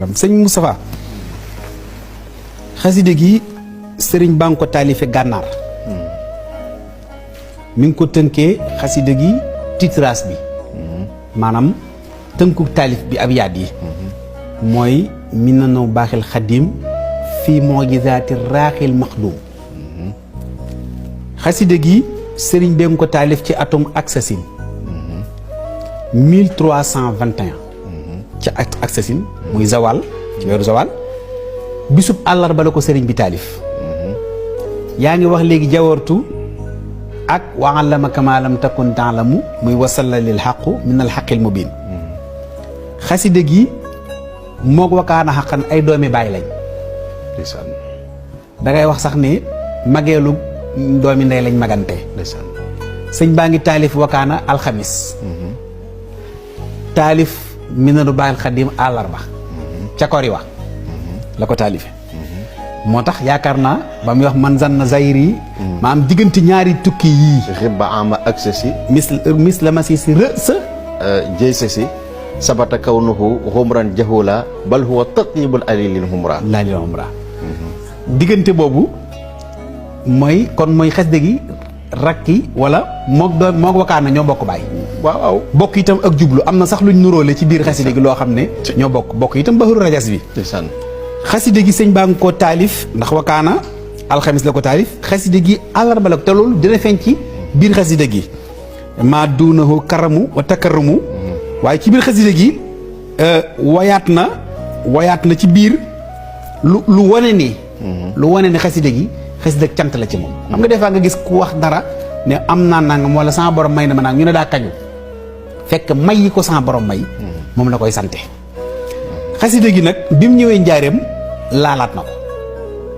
sëñ Moustapha xaside gi sëriñ baa ngi ko taalife gànnaar mi ngi ko tënkee xaside gi titraas bi maanaam tënku taalif bi ab yaat yi mooy minanu baaxil xadim fii mujizaati raaxil maxdum xaside gi sëriñ bee ngi ko taalif ci atum Aksasin 1321 ci Aksasin muy zawal ci weeru zawal bisub àllarba la ko sëriñ bi taalif yaa ngi wax léegi jawartu ak wa allamaka maa lam takun taalamu muy wasalla lil xaqu min al xaqil mubin xaside gi moog wakaana xaqan ay doomi bàyyi lañ da ngay wax sax ne mageelu doomi ndey lañ magante sëñ baa ngi taalif wakaana alxamis taalif minanu baaxil xadim àllarba ca kori wa la ko taalife moo tax yaakaar naa ba muy wax man zanna zayri ma am diggante ñaari tukki yii xibba ama aksasi mis la ma si rësa jëysa si sabata kawnuhu xumran jahula bal huwa tatyibul alilil humra laalil humra diggante boobu mooy kon mooy xasida gi rakki wala moog wakaana ñoo bokk bàyyi waaw bokk itam ak jublu am na sax luñ nuróole ci biir xasida gi loo xam ne ñoo bokk itam baxaru rajas bi xaside gi sëñ baa ngi ko taalif ndax wakaana alxamis la ko taalif xaside gi àllarba la ko te loolu dina feeñ ci biir xaside gi maa duunahu karamu wa takaramu waaye ci biir xaside gi wayaat na ci biir lu wane ne xaside gi xaside ak cant la ci moom xam nga des fois nga gis ku wax dara ne am naa nangam wala sama borom may na ma nangam ñu ne daa kañu fekk may yi ko sama borom may moom la koy sante xaside gi nag bi mu ñëwee njaareem laalaat na ko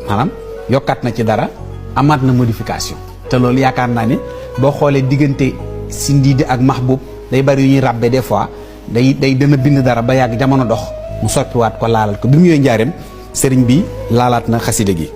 maanaam yokkaat na ci dara amaat na modification te loolu yaakaar naa ne boo xoolee diggante Sindiidi ak Mahbub day bari yu ñuy ràbbe des fois day dana bind dara ba yàgg jamono dox mu soppiwaat ko laalaat ko bi mu ñëwee njaareem sëriñ bi laalaat na xaside gi